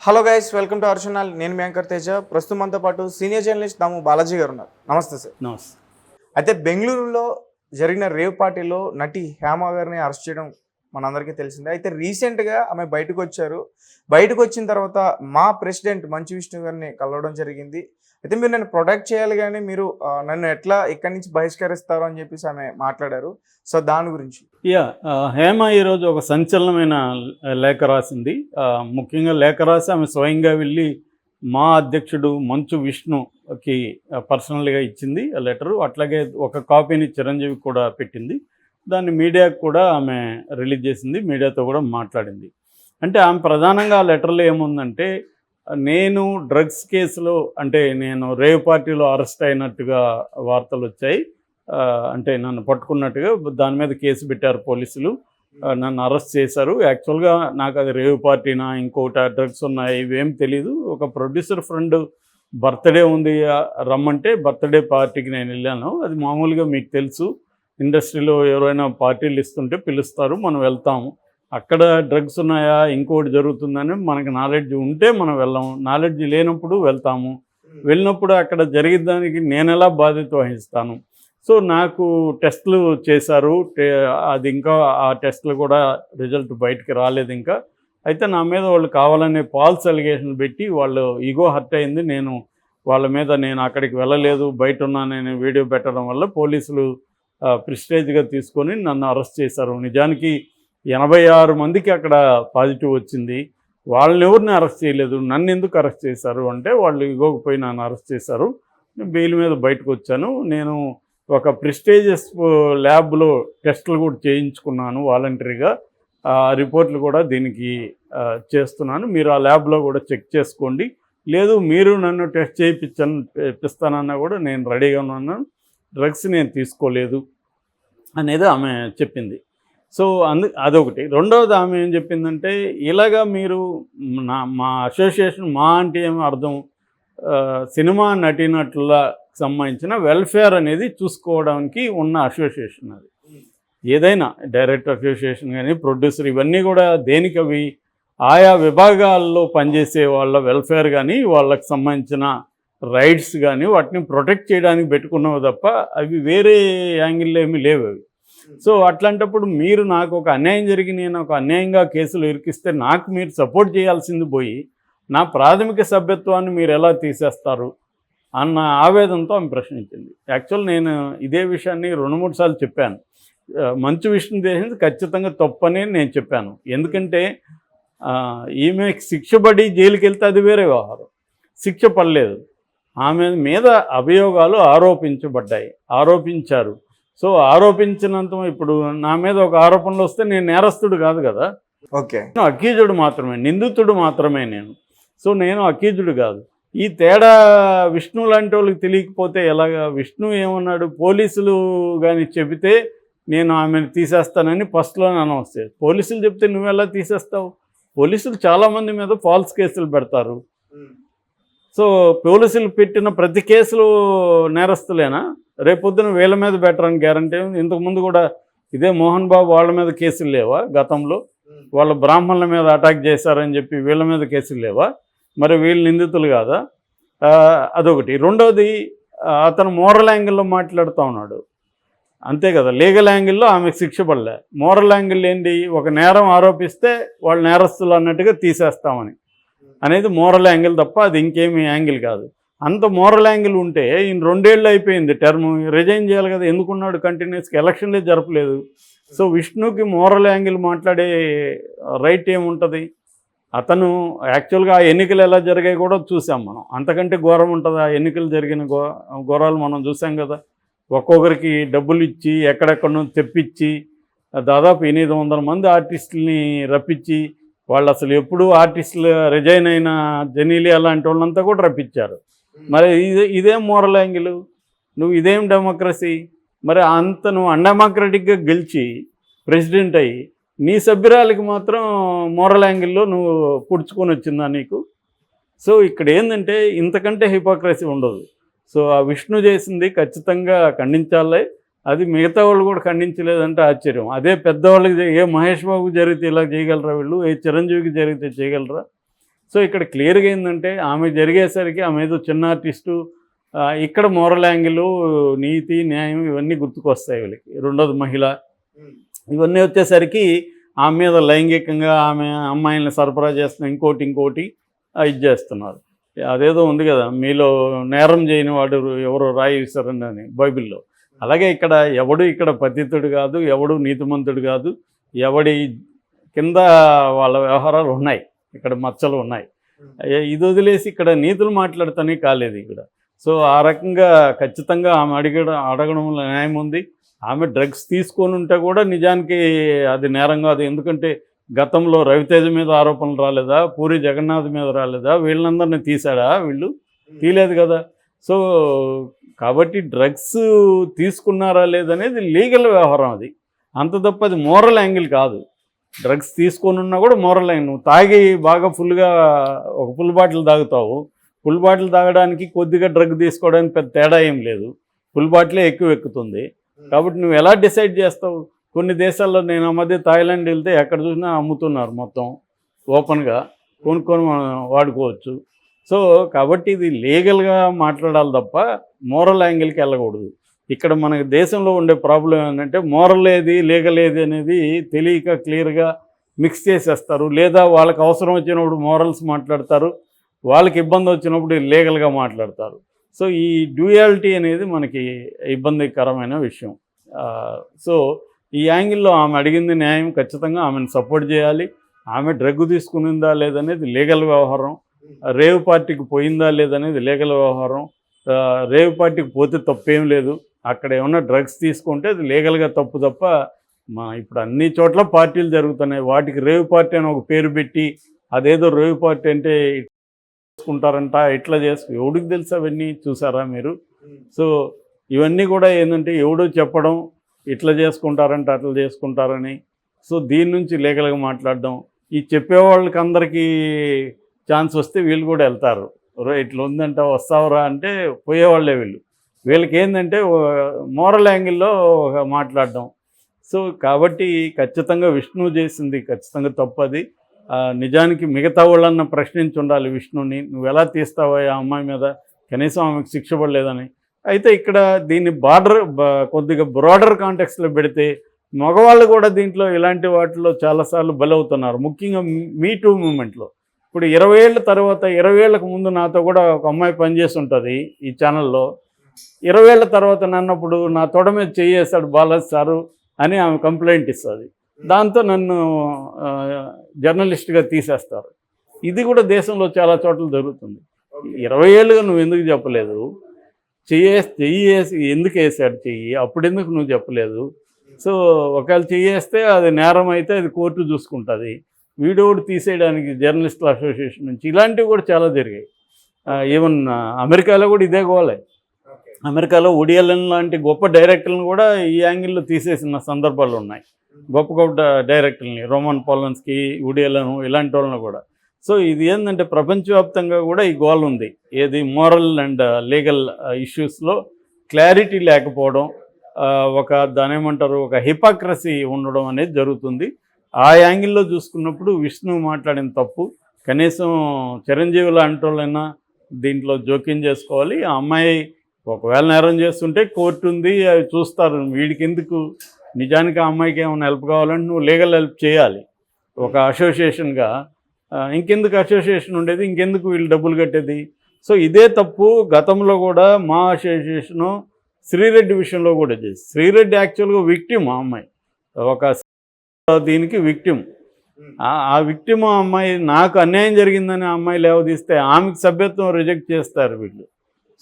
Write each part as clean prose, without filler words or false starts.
Hello guys, welcome to our channel. నేను మీ anchor Teja. ప్రస్తుతం మనతో పాటు సీనియర్ జర్నలిస్ట్ దాము బాలాజీ గారు ఉన్నారు. నమస్తే సార్. నమస్తే. అయితే బెంగళూరులో జరిగిన రేవ్ పార్టీలో నటి హేమ గారిని అరెస్ట్ చేయడం మనందరికీ తెలిసిందే. అయితే రీసెంట్గా ఆమె బయటకు వచ్చారు. బయటకు వచ్చిన తర్వాత మా ప్రెసిడెంట్ మంచు విష్ణు గారిని కలవడం జరిగింది. అయితే మీరు నన్ను ప్రొటెక్ట్ చేయాలి కానీ మీరు నన్ను ఎట్లా ఇక్కడి నుంచి బహిష్కరిస్తారు అని చెప్పేసి ఆమె మాట్లాడారు. సో దాని గురించి హేమ ఈరోజు ఒక సంచలనమైన లేఖ రాసింది. ముఖ్యంగా లేఖ రాసి ఆమె స్వయంగా వెళ్ళి మా అధ్యక్షుడు మంచు విష్ణుకి పర్సనల్గా ఇచ్చింది ఆ లెటరు. అట్లాగే ఒక కాపీని చిరంజీవి కూడా పెట్టింది. దాన్ని మీడియాకు కూడా ఆమె రిలీజ్ చేసింది, మీడియాతో కూడా మాట్లాడింది. అంటే ఆమె ప్రధానంగా ఆ లెటర్లో ఏముందంటే, నేను డ్రగ్స్ కేసులో అంటే నేను రేవ్ పార్టీలో అరెస్ట్ అయినట్టుగా వార్తలు వచ్చాయి, అంటే నన్ను పట్టుకున్నట్టుగా దాని మీద కేసు పెట్టారు పోలీసులు, నన్ను అరెస్ట్ చేశారు. యాక్చువల్గా నాకు అది రేవ్ పార్టీనా ఇంకోటి డ్రగ్స్ ఉన్నాయి ఇవేం తెలీదు. ఒక ప్రొడ్యూసర్ ఫ్రెండ్ బర్త్డే ఉంది రమ్మంటే బర్త్డే పార్టీకి నేను వెళ్ళాను. అది మామూలుగా మీకు తెలుసు, ఇండస్ట్రీలో ఎవరైనా పార్టీలు ఇస్తుంటే పిలుస్తారు, మనం వెళ్తాము. అక్కడ డ్రగ్స్ ఉన్నాయా ఇంకోటి జరుగుతుందని మనకు నాలెడ్జ్ ఉంటే మనం వెళ్ళాము, నాలెడ్జ్ లేనప్పుడు వెళ్తాము. వెళ్ళినప్పుడు అక్కడ జరిగిన దానికి నేను ఎలా బాధ్యత వహిస్తాను? సో నాకు టెస్టులు చేశారు, అది ఇంకా ఆ టెస్టులు కూడా రిజల్ట్ బయటికి రాలేదు ఇంకా. అయితే నా మీద వాళ్ళు కావాలనే ఫాల్స్ అలిగేషన్ పెట్టి వాళ్ళు ఈగో హర్ట్ అయింది. నేను వాళ్ళ మీద నేను అక్కడికి వెళ్ళలేదు, బయట ఉన్నానని వీడియో పెట్టడం వల్ల పోలీసులు ప్రిస్టేజ్గా తీసుకొని నన్ను అరెస్ట్ చేశారు. నిజానికి 86 మందికి అక్కడ పాజిటివ్ వచ్చింది. వాళ్ళని ఎవరిని అరెస్ట్ చేయలేదు, నన్ను ఎందుకు అరెస్ట్ చేశారు అంటే వాళ్ళు ఇగోకపోయి నన్ను అరెస్ట్ చేశారు. బెయిల్ మీద బయటకు వచ్చాను. నేను ఒక ప్రిస్టేజియస్ ల్యాబ్లో టెస్టులు కూడా చేయించుకున్నాను వాలంటరీగా. రిపోర్ట్లు కూడా దీనికి చేస్తున్నాను, మీరు ఆ ల్యాబ్లో కూడా చెక్ చేసుకోండి. లేదు మీరు నన్ను టెస్ట్ చేయిస్తానన్నా కూడా నేను రెడీగా ఉన్నాను, డ్రగ్స్ నేను తీసుకోలేదు అనేది ఆమె చెప్పింది. సో అదొకటి. రెండవది ఆమె ఏం చెప్పిందంటే, ఇలాగా మీరు మా అసోసియేషన్, మా అంటే ఏమో అర్థం, సినిమా నటీనటుల సంబంధించిన వెల్ఫేర్ అనేది చూసుకోవడానికి ఉన్న అసోసియేషన్ అది. ఏదైనా డైరెక్టర్ అసోసియేషన్ కానీ ప్రొడ్యూసర్ ఇవన్నీ కూడా దేనికవి ఆయా విభాగాల్లో పనిచేసే వాళ్ళ వెల్ఫేర్ కానీ వాళ్ళకి సంబంధించిన రైట్స్ కానీ వాటిని ప్రొటెక్ట్ చేయడానికి పెట్టుకున్నావు తప్ప అవి వేరే యాంగిల్లో ఏమీ లేవు అవి. సో అట్లాంటప్పుడు మీరు నాకు ఒక అన్యాయం జరిగి నేను ఒక అన్యాయంగా కేసులు ఇరికిస్తే నాకు మీరు సపోర్ట్ చేయాల్సింది పోయి నా ప్రాథమిక సభ్యత్వాన్ని మీరు ఎలా తీసేస్తారు అన్న ఆవేదనతో ఆమె ప్రశ్నించింది. యాక్చువల్ నేను ఇదే విషయాన్ని 2-3 సార్లు చెప్పాను. మంచు విష్ణు చేసింది ఖచ్చితంగా తప్పని నేను చెప్పాను. ఎందుకంటే ఈమె శిక్ష పడి జైలుకి వెళ్తే అది వేరే వ్యవహారం, శిక్ష పడలేదు. ఆమె మీద అభియోగాలు ఆరోపించారు. సో ఆరోపించినంత ఇప్పుడు నా మీద ఒక ఆరోపణలు వస్తే నేను నేరస్తుడు కాదు కదా, ఓకే, అక్యూజుడు మాత్రమే, నిందితుడు మాత్రమే నేను. సో నేను అక్యూజుడు కాదు. ఈ తేడా విష్ణు లాంటి వాళ్ళకి తెలియకపోతే ఎలాగా? విష్ణు ఏమన్నాడు, పోలీసులు కానీ చెబితే నేను ఆమెను తీసేస్తానని ఫస్ట్లోనే అనౌన్స్ చేసి, పోలీసులు చెప్తే నువ్వెలా తీసేస్తావు? పోలీసులు చాలామంది మీద ఫాల్స్ కేసులు పెడతారు. సో పోలీసులు పెట్టిన ప్రతి కేసులు నేరస్తులేనా? రేపొద్దున వీళ్ళ మీద పెట్టరని గ్యారంటీ ఉంది. ఇంతకుముందు కూడా ఇదే మోహన్ బాబు వాళ్ళ మీద కేసులు లేవా? గతంలో వాళ్ళ బ్రాహ్మణుల మీద అటాక్ చేశారని చెప్పి వీళ్ళ మీద కేసులు లేవా? మరి వీళ్ళు నిందితులు కాదా? అదొకటి. రెండోది, అతను మోరల్ యాంగిల్లో మాట్లాడుతూ ఉన్నాడు, అంతే కదా. లీగల్ యాంగిల్లో ఆమెకు శిక్ష పడలే. మోరల్ యాంగిల్ ఏంటి? ఒక నేరం ఆరోపిస్తే వాళ్ళు నేరస్తులు అన్నట్టుగా తీసేస్తామని అనేది మోరల్ యాంగిల్ తప్ప అది ఇంకేమీ యాంగిల్ కాదు. అంత మోరల్ యాంగిల్ ఉంటే ఈయన 2 ఏళ్ళు అయిపోయింది టర్మ్, రిజైన్ చేయాలి కదా. ఎందుకున్నాడు కంటిన్యూస్గా? ఎలక్షన్లే జరపలేదు. సో విష్ణుకి మోరల్ యాంగిల్ మాట్లాడే రైట్ ఏముంటుంది? అతను యాక్చువల్గా ఆ ఎన్నికలు ఎలా జరిగాయి కూడా చూసాం మనం. అంతకంటే ఘోరం ఉంటుంది ఆ ఎన్నికలు జరిగిన ఘోరాలు మనం చూసాం కదా. ఒక్కొక్కరికి డబ్బులు ఇచ్చి ఎక్కడెక్కడో తెప్పించి దాదాపు 800 మంది ఆర్టిస్టులని రప్పించి, వాళ్ళు అసలు ఎప్పుడు ఆర్టిస్టులు రిజైన్ అయిన జెనీలియా లాంటి వాళ్ళంతా కూడా రప్పించారు. మరి ఇదేం మోరల్ యాంగిల్? నువ్వు ఇదేం డెమోక్రసీ? మరి అంత నువ్వు అన్డెమోక్రటిక్గా గెలిచి ప్రెసిడెంట్ అయ్యి నీ సభ్యురాలకి మాత్రం మోరల్ యాంగిల్లో నువ్వు పుడుచుకొని వచ్చిందా నీకు? సో ఇక్కడ ఏంటంటే ఇంతకంటే హిపోక్రసీ ఉండదు. సో ఆ విష్ణు చేసింది ఖచ్చితంగా ఖండించాలి. అది మిగతా వాళ్ళు కూడా ఖండించలేదంటే ఆశ్చర్యం. అదే పెద్దవాళ్ళకి ఏ మహేష్ బాబుకి జరిగితే ఇలా చేయగలరా వీళ్ళు? ఏ చిరంజీవికి జరిగితే చేయగలరా? సో ఇక్కడ క్లియర్గా ఏంటంటే ఆమె జరిగేసరికి ఆమె ఏదో చిన్న ఆర్టిస్టు, ఇక్కడ మోరల్ యాంగిల్, నీతి న్యాయం ఇవన్నీ గుర్తుకొస్తాయి వీళ్ళకి. రెండోది మహిళ, ఇవన్నీ వచ్చేసరికి ఆమె మీద లైంగికంగా ఆమె అమ్మాయిల్ని సరఫరా చేస్తున్న ఇంకోటి ఇది చేస్తున్నారు. అదేదో ఉంది కదా, మీలో నేరం చేయని వాడు ఎవరో రాయి విసరండి అని బైబిల్లో. అలాగే ఇక్కడ పతితుడు కాదు, ఎవడు నీతిమంతుడు కాదు, ఎవడి కింద వాళ్ళ వ్యవహారాలు ఉన్నాయి, ఇక్కడ మచ్చలు ఉన్నాయి. ఇది వదిలేసి ఇక్కడ నీతులు మాట్లాడుతూనే కాలేదు ఇక్కడ. సో ఆ రకంగా ఖచ్చితంగా ఆమె అడగడంలో న్యాయం ఉంది. ఆమె డ్రగ్స్ తీసుకొని ఉంటే కూడా నిజానికి అది నేరం కాదు. ఎందుకంటే గతంలో రవితేజ మీద ఆరోపణలు రాలేదా, పూరి జగన్నాథ్ మీద రాలేదా, వీళ్ళందరినీ తీసాడా? వీళ్ళు తీయలేదు కదా. సో కాబట్టి డ్రగ్స్ తీసుకున్నారా లేదనేది లీగల్ వ్యవహారం, అది అంత తప్ప అది మోరల్ యాంగిల్ కాదు. డ్రగ్స్ తీసుకొని ఉన్నా కూడా మోరల్ యాంగిల్. నువ్వు తాగి బాగా ఫుల్గా ఒక ఫుల్ బాటిల్ తాగుతావు, ఫుల్ బాటిల్ తాగడానికి కొద్దిగా డ్రగ్ తీసుకోవడానికి పెద్ద తేడా ఏం లేదు, ఫుల్ బాటిలే ఎక్కుతుంది. కాబట్టి నువ్వు ఎలా డిసైడ్ చేస్తావు? కొన్ని దేశాల్లో నేను ఆ మధ్య థాయిలాండ్ వెళ్తే ఎక్కడ చూసినా అమ్ముతున్నారు, మొత్తం ఓపెన్గా కొనుక్కొని వాడుకోవచ్చు. సో కాబట్టి ఇది లీగల్గా మాట్లాడాలి తప్ప మోరల్ యాంగిల్కి వెళ్ళకూడదు. ఇక్కడ మన దేశంలో ఉండే ప్రాబ్లం ఏంటంటే మోరల్ ఏది లీగల్ ఏది అనేది తెలియక క్లియర్గా మిక్స్ చేసేస్తారు. లేదా వాళ్ళకి అవసరం వచ్చినప్పుడు మోరల్స్ మాట్లాడతారు, వాళ్ళకి ఇబ్బంది వచ్చినప్పుడు లీగల్గా మాట్లాడతారు. సో ఈ డ్యూయాలిటీ అనేది మనకి ఇబ్బందికరమైన విషయం. సో ఈ యాంగిల్లో ఆమె అడిగింది న్యాయం, ఖచ్చితంగా ఆమెను సపోర్ట్ చేయాలి. ఆమె డ్రగ్ తీసుకునిందా లేదనేది లీగల్ వ్యవహారం, రేవ్ పార్టీకి పోయిందా లేదనేది లీగల్ వ్యవహారం. రేవ్ పార్టీకి పోతే తప్పేం లేదు, అక్కడ ఏమన్నా డ్రగ్స్ తీసుకుంటే అది లీగల్గా తప్పు తప్ప ఇప్పుడు అన్ని చోట్ల పార్టీలు జరుగుతున్నాయి, వాటికి రేవ్ పార్టీ అని ఒక పేరు పెట్టి అదేదో రేవ్ పార్టీ అంటే చేసుకుంటారంట, ఇట్లా ఎవడికి తెలుసు అవన్నీ చూసారా మీరు? సో ఇవన్నీ కూడా ఏంటంటే ఎవడో చెప్పడం, ఇట్లా చేసుకుంటారంట అట్లా చేసుకుంటారని. సో దీని నుంచి లీగల్గా మాట్లాడడం, ఈ చెప్పేవాళ్ళకి అందరికీ ఛాన్స్ వస్తే వీళ్ళు కూడా వెళ్తారు. ఇట్లా ఉందంట వస్తావురా అంటే పోయేవాళ్ళే వీళ్ళకి ఏంటంటే మోరల్ యాంగిల్లో మాట్లాడడం. సో కాబట్టి ఖచ్చితంగా విష్ణు చేసింది ఖచ్చితంగా తప్పది. నిజానికి మిగతా వాళ్ళన్న ప్రశ్నించి ఉండాలి విష్ణుని, నువ్వు ఎలా తీస్తావా ఆ అమ్మాయి మీద, కనీసం ఆమెకు శిక్ష పడలేదని. అయితే ఇక్కడ దీన్ని కొద్దిగా బ్రాడర్ కాంటెక్స్లో పెడితే మగవాళ్ళు కూడా దీంట్లో ఇలాంటి వాటిలో చాలాసార్లు బలవుతున్నారు, ముఖ్యంగా మీ టూ మూమెంట్లో. ఇప్పుడు 20 ఏళ్ళ తర్వాత, 20 ఏళ్ళకు ముందు నాతో కూడా ఒక అమ్మాయి పనిచేసి ఉంటుంది ఈ ఛానల్లో. 20 ఏళ్ళ తర్వాత నన్నప్పుడు నా తొడ మీద చేయేశాడు బాలాజీ సారు అని ఆమె కంప్లైంట్ ఇస్తుంది. దాంతో నన్ను జర్నలిస్ట్గా తీసేస్తారు. ఇది కూడా దేశంలో చాలా చోట్ల జరుగుతుంది. 20 ఏళ్ళుగా నువ్వు ఎందుకు చెప్పలేదు? చెయ్యేసి ఎందుకు వేసాడు చెయ్యి, అప్పుడెందుకు నువ్వు చెప్పలేదు? సో ఒకవేళ చెయ్యేస్తే అది నేరం అయితే అది కోర్టు చూసుకుంటుంది. వీడియోడు తీసేయడానికి జర్నలిస్టుల అసోసియేషన్ నుంచి ఇలాంటివి కూడా చాలా జరిగాయి. ఈవెన్ అమెరికాలో కూడా ఇదే గోలే. అమెరికాలో వుడీ అలెన్ లాంటి గొప్ప డైరెక్టర్లను కూడా ఈ యాంగిల్లో తీసేసిన సందర్భాలు ఉన్నాయి. గొప్ప గొప్ప డైరెక్టర్ని, రోమన్ పోలన్స్కీ, వుడీ అలెన్ ఇలాంటి వాళ్ళని కూడా. సో ఇది ఏంటంటే ప్రపంచవ్యాప్తంగా కూడా ఈ గోల్ ఉంది, ఏది మోరల్ అండ్ లీగల్ ఇష్యూస్లో క్లారిటీ లేకపోవడం, దాని ఏమంటారు, ఒక హిపోక్రసీ ఉండడం అనేది జరుగుతుంది. ఆ యాంగిల్లో చూసుకున్నప్పుడు విష్ణు మాట్లాడిన తప్పు. కనీసం చిరంజీవి లాంటి వాళ్ళైనా దీంట్లో జోక్యం చేసుకోవాలి. ఆ అమ్మాయి ఒకవేళ నేరం చేస్తుంటే కోర్టు ఉంది, అవి చూస్తారు. వీడికి ఎందుకు, నిజానికి ఆ అమ్మాయికి ఏమైనా హెల్ప్ కావాలంటే నువ్వు లీగల్ హెల్ప్ చేయాలి ఒక అసోసియేషన్గా. ఇంకెందుకు అసోసియేషన్ ఉండేది, ఇంకెందుకు వీళ్ళు డబ్బులు కట్టేది? సో ఇదే తప్పు గతంలో కూడా మా అసోసియేషను శ్రీరెడ్డి విషయంలో కూడా చేసి, శ్రీరెడ్డి యాక్చువల్గా విక్టిమ్, ఆ అమ్మాయి ఒక దీనికి విక్టిమ్. ఆ విక్టిమ్ అమ్మాయి, నాకు అన్యాయం జరిగిందని ఆ అమ్మాయి లేవదీస్తే ఆమెకు సభ్యత్వం రిజెక్ట్ చేస్తారు వీళ్ళు.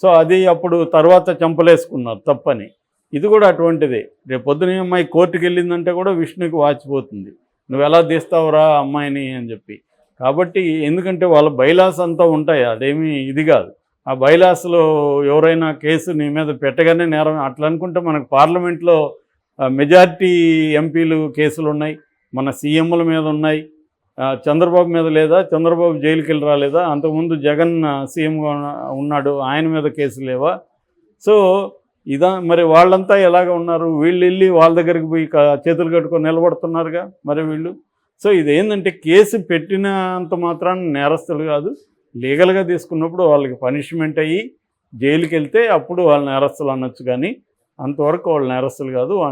సో అది అప్పుడు తర్వాత చంపలేసుకున్నారు తప్పని. ఇది కూడా అటువంటిదే. రేపు పొద్దున అమ్మాయి కోర్టుకు వెళ్ళిందంటే కూడా విష్ణుకి వాచిపోతుంది, నువ్వు ఎలా తీస్తావురా అమ్మాయిని అని చెప్పి. కాబట్టి ఎందుకంటే వాళ్ళ బైలాస్ అంతా ఉంటాయి, అదేమీ ఇది కాదు. ఆ బైలాస్లో ఎవరైనా కేసు నీ మీద పెట్టగానే నేరం అట్లా అనుకుంటే మనకు పార్లమెంట్లో మెజారిటీ ఎంపీలు కేసులు ఉన్నాయి, మన సీఎంల మీద ఉన్నాయి. చంద్రబాబు మీద లేదా? చంద్రబాబు జైలుకి వెళ్ళి రాలేదా? అంతకుముందు జగన్ సీఎంగా ఉన్నాడు, ఆయన మీద కేసు లేవా? సో మరి వాళ్ళంతా ఎలాగ ఉన్నారు? వీళ్ళు వెళ్ళి వాళ్ళ దగ్గరికి పోయి చేతులు కట్టుకొని నిలబడుతున్నారుగా మరి వీళ్ళు. సో ఇదేంటంటే కేసు పెట్టినంత మాత్రాన నేరస్తులు కాదు, లీగల్గా తీసుకున్నప్పుడు వాళ్ళకి పనిష్మెంట్ అయ్యి జైలుకి వెళ్తే అప్పుడు వాళ్ళు నేరస్తులు అనొచ్చు, కానీ అంతవరకు వాళ్ళు నేరస్తులు కాదు.